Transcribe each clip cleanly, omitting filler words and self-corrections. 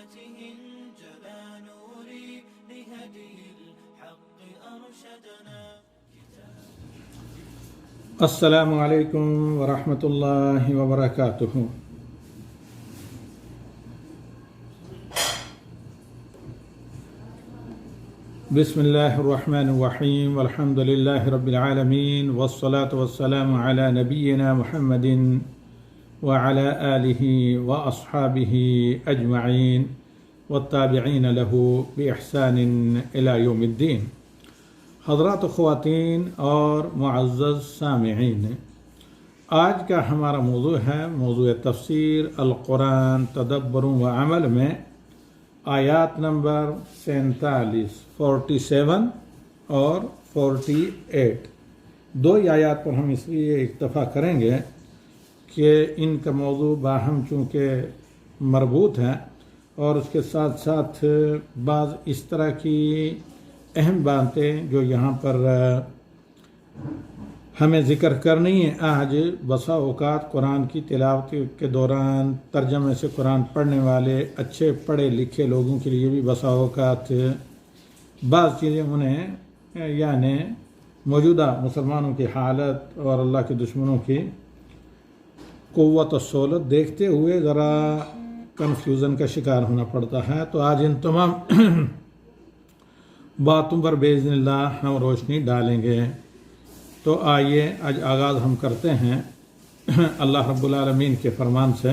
آياته انجلى نوري لهدي الحق أرشدنا. السلام علیکم ورحمۃ اللہ وبرکاتہ. بسم اللہ الرحمن الرحیم والحمد للہ رب العالمین والصلاة والسلام علی نبینا محمد وعلى آلہ واصحابہ اجمعین والتابعین له بإحسان الی یوم الدین. حضرات و خواتین اور معزز سامعین، آج کا ہمارا موضوع ہے موضوع تفسیر القرآن تدبر و عمل میں آیات نمبر 47 اور 48. دو ہی آیات پر ہم اس لیے اکتفا کریں گے کہ ان کا موضوع باہم چونکہ مربوط ہے اور اس کے ساتھ ساتھ بعض اس طرح کی اہم باتیں جو یہاں پر ہمیں ذکر کرنی ہے. آج بسا اوقات قرآن کی تلاوت کے دوران ترجمے سے قرآن پڑھنے والے اچھے پڑھے لکھے لوگوں کے لیے بھی بسا اوقات بعض چیزیں انہیں یعنی موجودہ مسلمانوں کی حالت اور اللہ کے دشمنوں کی قوت و سہولت دیکھتے ہوئے ذرا کنفیوژن کا شکار ہونا پڑتا ہے. تو آج ان تمام باتوں پر باذن اللہ ہم روشنی ڈالیں گے. تو آئیے آج آغاز ہم کرتے ہیں اللہ رب العالمین کے فرمان سے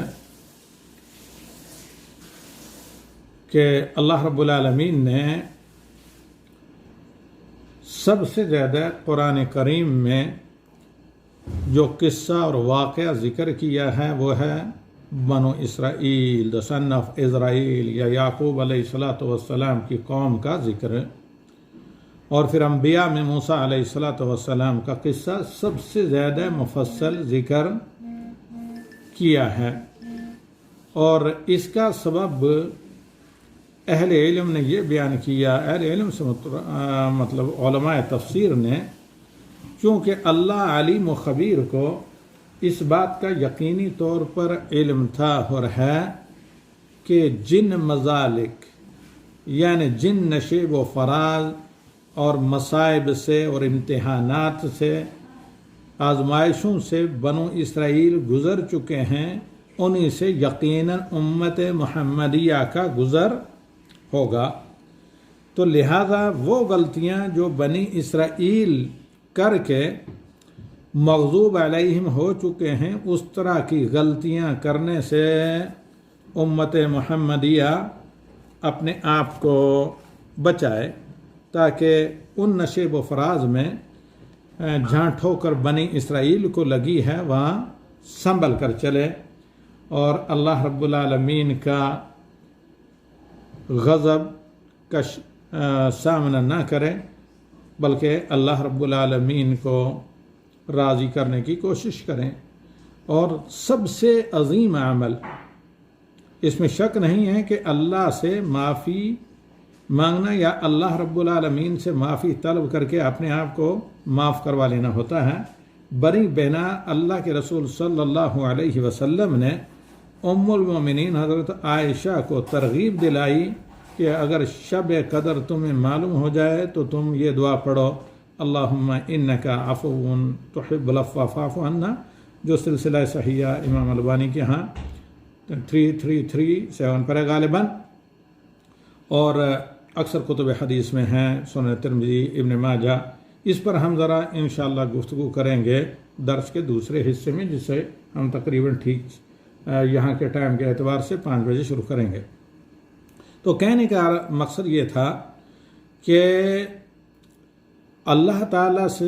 کہ اللہ رب العالمین نے سب سے زیادہ قرآن کریم میں جو قصہ اور واقعہ ذکر کیا ہے وہ ہے بنو اسرائیل، the son of اسرائیل یا یعقوب علیہ السلام کی قوم کا ذکر. اور پھر انبیاء میں موسیٰ علیہ السلام کا قصہ سب سے زیادہ مفصل ذکر کیا ہے. اور اس کا سبب اہل علم نے یہ بیان کیا، اہل علم سے مطلب علماء تفسیر نے، چونکہ اللہ علیم و خبیر کو اس بات کا یقینی طور پر علم تھا اور ہے کہ جن مذالک یعنی جن نشیب و فراز اور مصائب سے اور امتحانات سے آزمائشوں سے بنو اسرائیل گزر چکے ہیں، انہی سے یقیناً امت محمدیہ کا گزر ہوگا. تو لہذا وہ غلطیاں جو بنی اسرائیل کر کے مغضوب علیہم ہو چکے ہیں، اس طرح کی غلطیاں کرنے سے امت محمدیہ اپنے آپ کو بچائے، تاکہ ان نشیب و فراز میں جہاں ٹھوکر بنی اسرائیل کو لگی ہے وہاں سنبھل کر چلے اور اللہ رب العالمین کا غضب کا سامنا نہ کرے، بلکہ اللہ رب العالمین کو راضی کرنے کی کوشش کریں. اور سب سے عظیم عمل، اس میں شک نہیں ہے کہ اللہ سے معافی مانگنا یا اللہ رب العالمین سے معافی طلب کر کے اپنے آپ کو معاف کروا لینا ہوتا ہے. بری بنا اللہ کے رسول صلی اللہ علیہ وسلم نے ام المومنین حضرت عائشہ کو ترغیب دلائی کہ اگر شب قدر تمہیں معلوم ہو جائے تو تم یہ دعا پڑھو، اللہم انکا عفو تحب العفو فاعف عنا، جو سلسلہ صحیحہ امام البانی کے ہاں 3337 پر ہے غالباً، اور اکثر کتب حدیث میں ہیں، سنن ترمذی، ابن ماجہ. اس پر ہم ذرا انشاءاللہ گفتگو کریں گے درس کے دوسرے حصے میں، جس سے ہم تقریباً ٹھیک یہاں کے ٹائم کے اعتبار سے 5 بجے شروع کریں گے. تو کہنے کا مقصد یہ تھا کہ اللہ تعالیٰ سے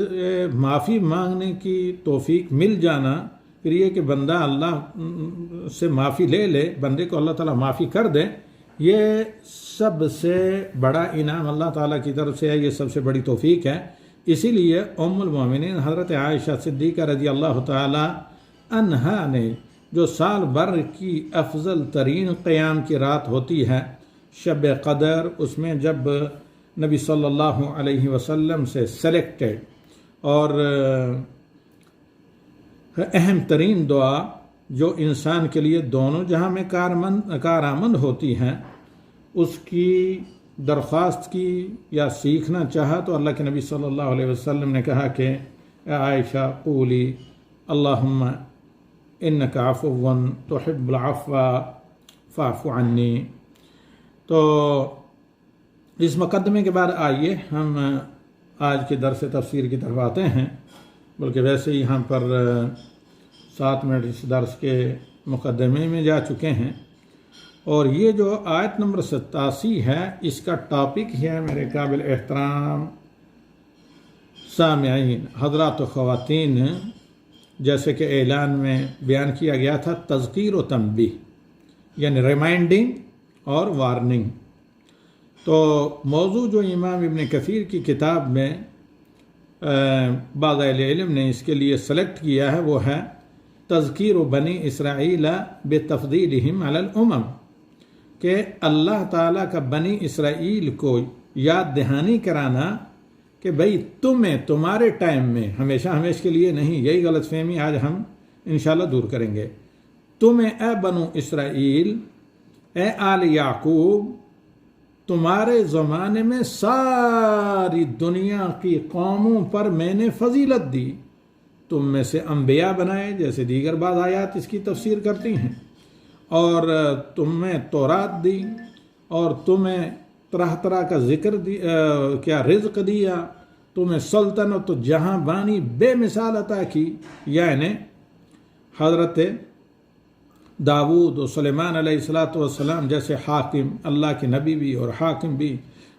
معافی مانگنے کی توفیق مل جانا، پھر یہ کہ بندہ اللہ سے معافی لے لے، بندے کو اللہ تعالیٰ معافی کر دے، یہ سب سے بڑا انعام اللہ تعالیٰ کی طرف سے ہے، یہ سب سے بڑی توفیق ہے. اسی لیے ام المومنین حضرت عائشہ صدیقہ رضی اللہ تعالیٰ عنہا نے جو سال بھر کی افضل ترین قیام کی رات ہوتی ہے شب قدر، اس میں جب نبی صلی اللہ علیہ وسلم سے سلیکٹڈ اور اہم ترین دعا جو انسان کے لیے دونوں جہاں میں کارآمد ہوتی ہیں، اس کی درخواست کی یا سیکھنا چاہا تو اللہ کے نبی صلی اللہ علیہ وسلم نے کہا کہ اے عائشہ قولی اللہم انک عفو تحب العفو فاعف عنی۔ تو اس مقدمے کے بعد آئیے ہم آج کے درس تفسیر کی طرف آتے ہیں، بلکہ ویسے ہی یہاں پر 7 منٹ اس درس کے مقدمے میں جا چکے ہیں، اور یہ جو آیت نمبر 87 ہے اس کا ٹاپک ہے میرے قابل احترام سامعین حضرات و خواتین، جیسے کہ اعلان میں بیان کیا گیا تھا، تذکیر و تنبیہ، یعنی ریمائنڈنگ اور وارننگ۔ تو موضوع جو امام ابن کثیر کی کتاب میں بعض اہل علم نے اس کے لیے سلیکٹ کیا ہے وہ ہے تذکیر بنی اسرائیل بتفضیلہم علی الامم، کہ اللہ تعالیٰ کا بنی اسرائیل کو یاد دہانی کرانا کہ بھئی تمہیں تمہارے ٹائم میں، ہمیشہ کے لیے نہیں، یہی غلط فہمی آج ہم انشاءاللہ دور کریں گے، تمہیں اے بنو اسرائیل، اے آل یعقوب، تمہارے زمانے میں ساری دنیا کی قوموں پر میں نے فضیلت دی، تم میں سے انبیاء بنائے، جیسے دیگر بعض آیات اس کی تفسیر کرتی ہیں، اور تمہیں تورات دی، اور تمہیں طرح طرح کا ذکر رزق دیا، تمہیں سلطنت و جہاں بانی بے مثال عطا کی، یعنی حضرت داود و سلیمان علیہ السلام جیسے حاکم، اللہ کے نبی بھی اور حاکم بھی،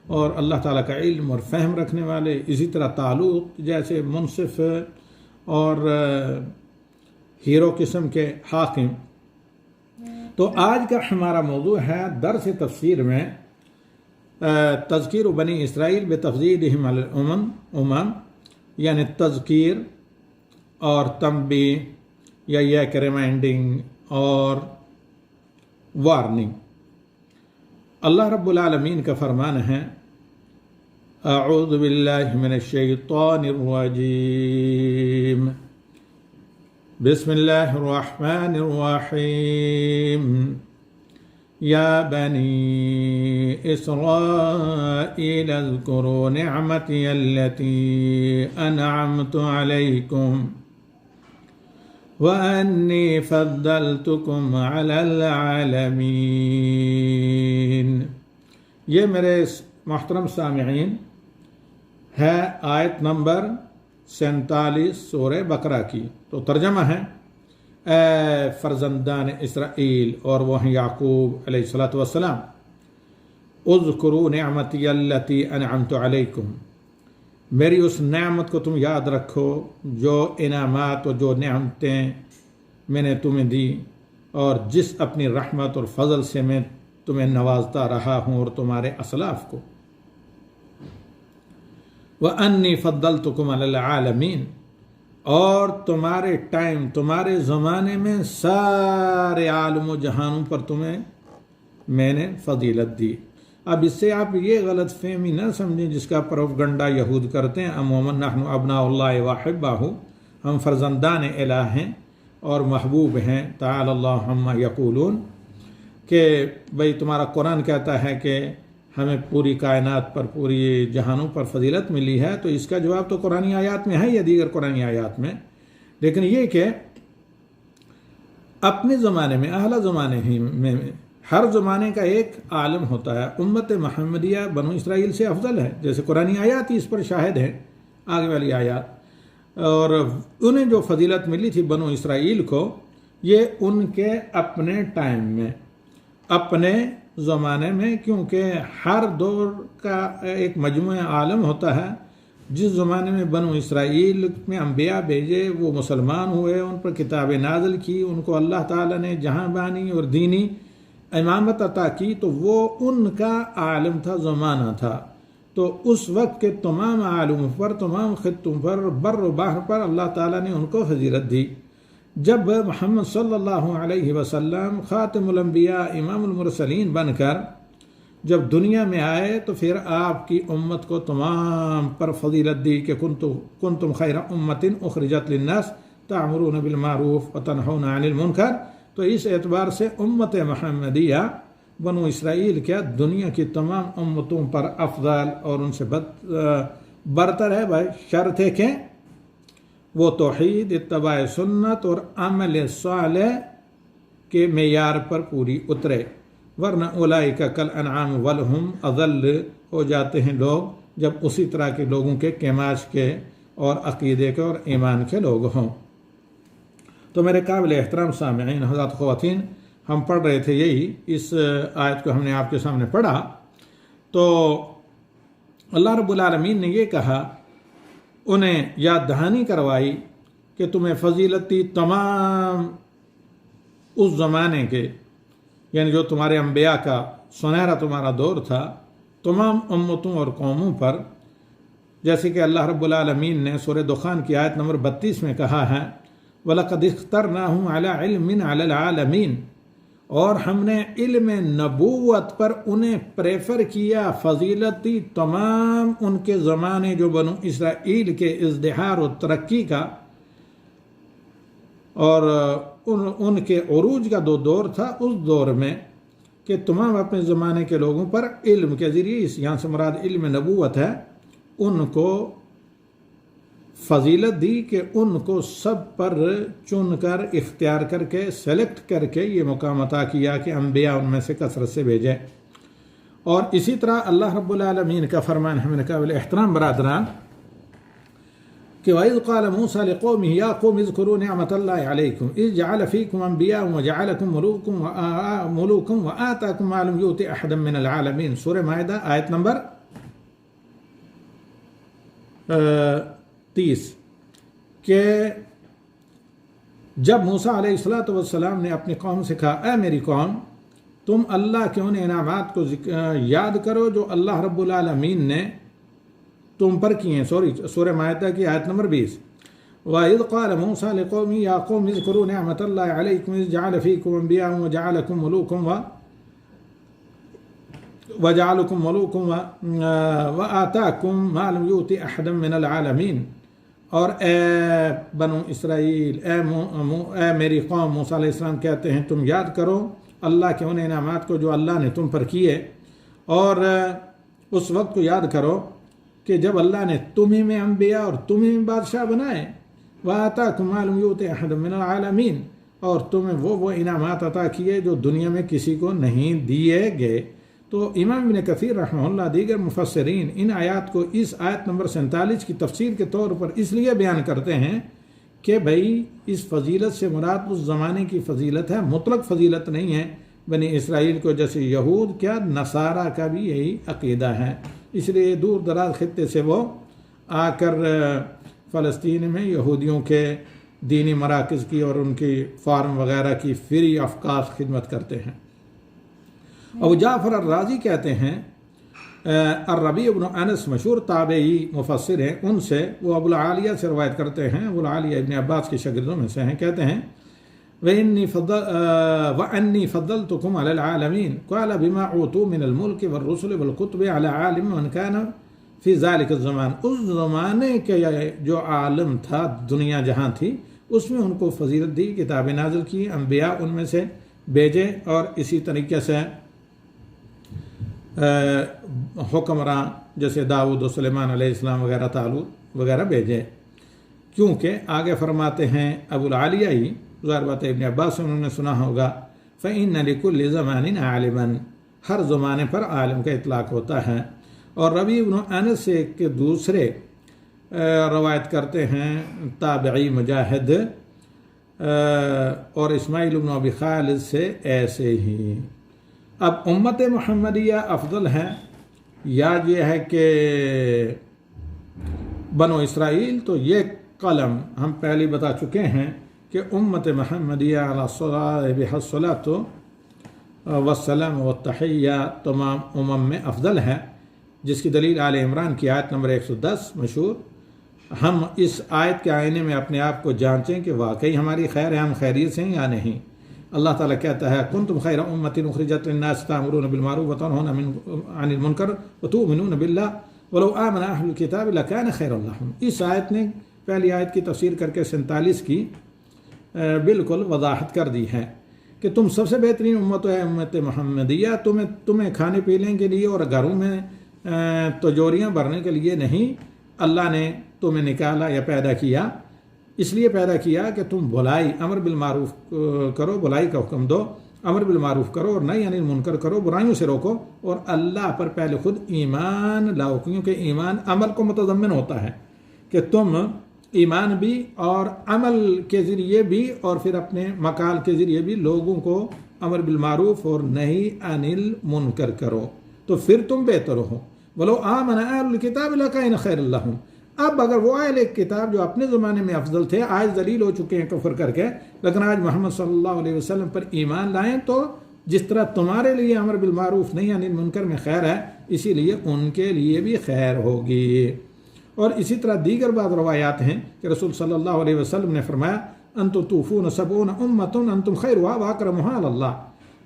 اور اللہ تعالیٰ کا علم اور فہم رکھنے والے، اسی طرح تعلق جیسے منصف اور ہیرو قسم کے حاکم۔ تو آج کا ہمارا موضوع ہے درس تفسیر میں تذکیر بنی اسرائیل بتفضیلہم علی الامم، یعنی تذکیر اور تنبیہ یا یہ کہ ریمائنڈنگ اور وارننگ۔ اللہ رب العالمین کا فرمان ہے، اعوذ باللہ من الشیطان الرجیم، بسم اللہ الرحمن الرحیم، یا بنی اسرائیل اذکروا نعمتی التي انعمت علیکم وَأَنِّي فَضَّلْتُكُمْ عَلَى الْعَالَمِينَ۔ یہ میرے محترم سامعین ہے آیت نمبر 47 سورہ بقرہ کی۔ تو ترجمہ ہے، اے فرزندان اسرائیل، اور وہ ہیں یعقوب علیہ السلام، اذکروا نعمتی التی انعمت علیکم، میری اس نعمت کو تم یاد رکھو، جو انعامات و جو نعمتیں میں نے تمہیں دی، اور جس اپنی رحمت اور فضل سے میں تمہیں نوازتا رہا ہوں اور تمہارے اسلاف کو۔ وَأَنِّي فَضَّلْتُكُمْ عَلَى الْعَالَمِينَ، اور تمہارے ٹائم، تمہارے زمانے میں سارے عالم و جہانوں پر تمہیں میں نے فضیلت دی۔ اب اس سے آپ یہ غلط فہمی نہ سمجھیں جس کا پروپگنڈا یہود کرتے ہیں، عموماً نحن ابناء اللہ واحبہ، ہم فرزندان الہ ہیں اور محبوب ہیں، تعالی اللہ عما یقولون، کہ بھئی تمہارا قرآن کہتا ہے کہ ہمیں پوری کائنات پر، پوری جہانوں پر فضیلت ملی ہے، تو اس کا جواب تو قرآنی آیات میں ہے یا دیگر قرآنی آیات میں، لیکن یہ کہ اپنے زمانے میں، اعلیٰ زمانے ہی میں، ہر زمانے کا ایک عالم ہوتا ہے۔ امت محمدیہ بنو اسرائیل سے افضل ہے، جیسے قرآنی آیات ہی اس پر شاہد ہیں، آگے والی آیات، اور انہیں جو فضیلت ملی تھی بنو اسرائیل کو، یہ ان کے اپنے ٹائم میں، اپنے زمانے میں، کیونکہ ہر دور کا ایک مجموعہ عالم ہوتا ہے۔ جس زمانے میں بنو اسرائیل میں انبیاء بھیجے، وہ مسلمان ہوئے، ان پر کتابیں نازل کی، ان کو اللہ تعالیٰ نے جہاں بانی اور دینی امامت عطا کی، تو وہ ان کا عالم تھا، زمانہ تھا۔ تو اس وقت کے تمام عالموں پر، تمام خطوں پر، بر و بحر پر اللہ تعالیٰ نے ان کو فضیلت دی۔ جب محمد صلی اللہ علیہ وسلم خاتم الانبیاء، امام المرسلین بن کر جب دنیا میں آئے، تو پھر آپ کی امت کو تمام پر فضیلت دی کہ کنتم خیر امت اخرجت للناس تأمرون بالمعروف وتنہون عن المنکر۔ تو اس اعتبار سے امت محمدیہ بنو اسرائیل کیا دنیا کی تمام امتوں پر افضل اور ان سے برتر ہے بھائی، شرط ہے کہ وہ توحید، اتباع سنت اور عمل صالح کے معیار پر پوری اترے، ورنہ اولئک کالانعام بل ہم اضل، ہو جاتے ہیں لوگ جب اسی طرح کے لوگوں کے کیماش کے اور عقیدے کے اور ایمان کے لوگ ہوں۔ تو میرے قابل احترام سامعین، حضرات، خواتین، ہم پڑھ رہے تھے یہی، اس آیت کو ہم نے آپ کے سامنے پڑھا، تو اللہ رب العالمین نے یہ کہا، انہیں یاد دہانی کروائی کہ تمہیں فضیلتی تمام اس زمانے کے، یعنی جو تمہارے انبیاء کا سنہرا تمہارا دور تھا، تمام امتوں اور قوموں پر، جیسے کہ اللہ رب العالمین نے سورہ دخان کی آیت نمبر 32 میں کہا ہے، وَلَقَدِ اخْتَرْنَاهُمْ عَلَىٰ عِلْمٍ عَلَى الْعَالَمِينَ، اور ہم نے علم نبوت پر انہیں پریفر کیا، فضیلتی تمام ان کے زمانے جو بنو اسرائیل کے ازدہار و ترقی کا اور ان کے عروج کا دور تھا، اس دور میں کہ تمام اپنے زمانے کے لوگوں پر علم کے ذریعے، یہاں سے مراد علم نبوت ہے، ان کو فضیلت دی کہ ان کو سب پر چن کر، اختیار کر کے، سلیکٹ کر کے یہ مقام عطا کیا کہ انبیاء ان میں سے کثرت سے بھیجے۔ اور اسی طرح اللہ رب العالمین کا فرمان ہے، میرے قابل احترام برادران، کہ وَإِذْ قَالَ مُوسَىٰ لِقَوْمِهِ يَا قَوْمِ اذْكُرُوا نِعْمَةَ اللَّهِ عَلَيْكُمْ إِذْ جَعَلَ فِيكُمْ أَنْبِيَاءَ وَجَعَلَكُمْ مُلُوكًا وَآتَاكُمْ مَا لَمْ يُؤْتِ أَحَدًا مِّنَ الْعَالَمِينَ، سورہ مائدہ آیت نمبر 30، کہ جب موسیٰ علیہ السلام نے اپنی قوم سے کہا، اے میری قوم، تم اللہ کے ان انعامات کو یاد کرو جو اللہ رب العالمین نے تم پر کیے ہیں۔ سورہ مائدہ کی آیت نمبر 20، وَإِذْ قَالَ مُوسَىٰ لِقَوْمِهِ يَا قَوْمِ اذْكُرُوا نِعْمَةَ اللَّهِ عَلَيْكُمْ إِذْ جَعَلَ فِيكُمْ أَنْبِيَاءَ وَجَعَلَكُمْ مُلُوكًا وَآتَاكُمْ مَا لَمْ يُؤْتِ أَحَدًا مِّنَ الْعَالَمِينَ، اور اے بنو اسرائیل، اے میری قوم، موسیٰ علیہ السلام کہتے ہیں تم یاد کرو اللہ کے ان انعامات کو جو اللہ نے تم پر کیے، اور اس وقت کو یاد کرو کہ جب اللہ نے تمہیں میں انبیاء اور تمہیں بادشاہ بنائے، وَآتَاكُمْ مَا لَمْ يُؤْتِ أَحَدًا مِّنَ الْعَالَمِينَ، اور تمہیں وہ انعامات عطا کیے جو دنیا میں کسی کو نہیں دیے گئے۔ تو امام ابن کثیر رحمہ اللہ، دیگر مفسرین ان آیات کو اس آیت نمبر 47 کی تفسیر کے طور پر اس لیے بیان کرتے ہیں کہ بھائی اس فضیلت سے مراد اس زمانے کی فضیلت ہے، مطلق فضیلت نہیں ہے بنی اسرائیل کو، جیسے یہود کیا نصارہ کا بھی یہی عقیدہ ہے، اس لیے دور دراز خطے سے وہ آ کر فلسطین میں یہودیوں کے دینی مراکز کی اور ان کی فارم وغیرہ کی فری آف کاسٹ خدمت کرتے ہیں۔ ابو جعفر الرازی کہتے ہیں، الربیع بن انس مشہور تابعی مفسر ہیں، ان سے وہ ابو العالیہ سے روایت کرتے ہیں، ابو العالیہ ابن عباس کے شاگردوں میں سے ہیں، کہتے ہیں وَأَنِّي فَضَّلْتُكُمْ عَلَى الْعَالَمِينَ قَالَ بِمَا أُوتُوا مِنَ الْمُلْكِ وَالرُّسُلِ وَالْكُتُبِ عَلَى عَالِمٍ مَنْ كَانَ فِي ذَلِكَ الزَّمَانِ، اس زمانے کے جو عالم تھا، دنیا جہاں تھی، اس میں ان کو فضیلت دی، کتابیں نازل کی، انبیاء ان میں سے بھیجے، اور اسی طریقے سے حکمراں جیسے داؤد و سلیمان علیہ السلام وغیرہ طالوت وغیرہ بھیجے، کیونکہ آگے فرماتے ہیں ابو العالیہ ہی، ظاہر بات ابن عباس سے انہوں نے سنا ہوگا، فَإِنَّ لِكُلِّ زَمَانٍ عَالِمًا، ہر زمانے پر عالم کا اطلاق ہوتا ہے۔ اور ربیع بن انس سے کہ دوسرے روایت کرتے ہیں تابعی مجاہد اور اسماعیل بن ابی خالد سے ایسے ہی۔ اب امت محمدیہ افضل ہے یا یہ ہے کہ بنو اسرائیل، تو یہ قلم ہم پہلے بتا چکے ہیں کہ امت محمدیہ علیہ الصلاۃ والسلام والتحیہ تمام امم میں افضل ہے، جس کی دلیل آل عمران کی آیت نمبر 110 مشہور۔ ہم اس آیت کے آئینے میں اپنے آپ کو جانچیں کہ واقعی ہماری خیر ہے، ہم خیریت سے ہیں یا نہیں۔ اللہ تعالیٰ کہتا ہے کنتم خیر امۃ اخرجت للناس تأمرون بالمعروف وتنہون عن المنکر وتؤمنون باللہ ولو آمن اہل الکتاب لکان خیرا لہم۔ اس آیت نے پہلی آیت کی تفسیر کر کے 47 کی بالکل وضاحت کر دی ہے کہ تم سب سے بہترین امت ہے امت محمدیہ، تمہیں کھانے پینے کے لیے اور گھروں میں تجوریاں بھرنے کے لیے نہیں، اللہ نے تمہیں نکالا یا پیدا کیا، اس لیے پیدا کیا کہ تم بھلائی امر بالمعروف کرو، بھلائی کا حکم دو، امر بالمعروف کرو اور نہی عن المنکر کرو، برائیوں سے روکو، اور اللہ پر پہلے خود ایمان لاؤ، کیونکہ ایمان عمل کو متضمن ہوتا ہے کہ تم ایمان بھی اور عمل کے ذریعے بھی اور پھر اپنے مقال کے ذریعے بھی لوگوں کو امر بالمعروف اور نہی عن المنکر کرو، تو پھر تم بہتر ہو۔ وَلَوْ آمَنَ أَهْلُ الْكِتَابِ لَكَانَ خَيْرًا لَهُمْ، اب اگر وہ اہل کتاب جو اپنے زمانے میں افضل تھے آج ذلیل ہو چکے ہیں کفر کر کے، لیکن آج محمد صلی اللہ علیہ وسلم پر ایمان لائیں، تو جس طرح تمہارے لیے امر بالمعروف نہی عن المنکر میں خیر ہے، اسی لیے ان کے لیے بھی خیر ہوگی۔ اور اسی طرح دیگر بعض روایات ہیں کہ رسول صلی اللہ علیہ وسلم نے فرمایا انتم توفون 70 امۃ انتم خیرها واکرمها علی اللہ،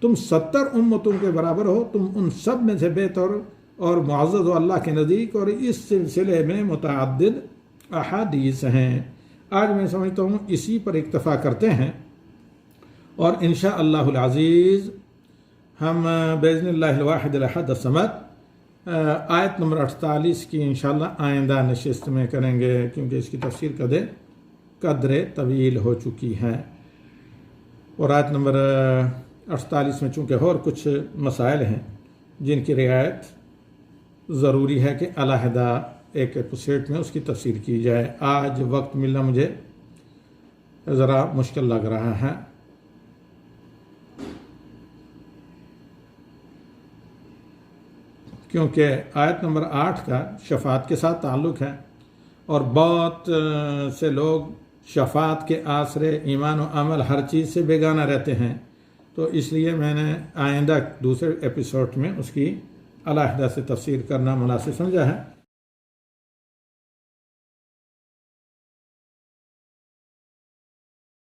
تم 70 امتوں کے برابر ہو، تم ان سب میں سے بہتر اور معزز ہو اللہ کے نزدیک، اور اس سلسلے میں متعدد احادیث ہیں۔ آج میں سمجھتا ہوں اسی پر اکتفا کرتے ہیں، اور انشاءاللہ العزیز ہم باذن اللہ الواحد الاحد الصمد آیت نمبر 48 کی انشاءاللہ آئندہ نشست میں کریں گے، کیونکہ اس کی تفسیر قدر طویل ہو چکی ہے، اور آیت نمبر 48 میں چونکہ اور کچھ مسائل ہیں جن کی رعایت ضروری ہے کہ علیحدہ ایک ایپیسوڈ میں اس کی تفسیر کی جائے۔ آج وقت ملنا مجھے ذرا مشکل لگ رہا ہے، کیونکہ آیت نمبر 8 کا شفاعت کے ساتھ تعلق ہے، اور بہت سے لوگ شفاعت کے آسرے ایمان و عمل ہر چیز سے بیگانہ رہتے ہیں، تو اس لیے میں نے آئندہ دوسرے ایپیسوڈ میں اس کی علیحدہ سے تفسیر کرنا مناسب سمجھا ہے۔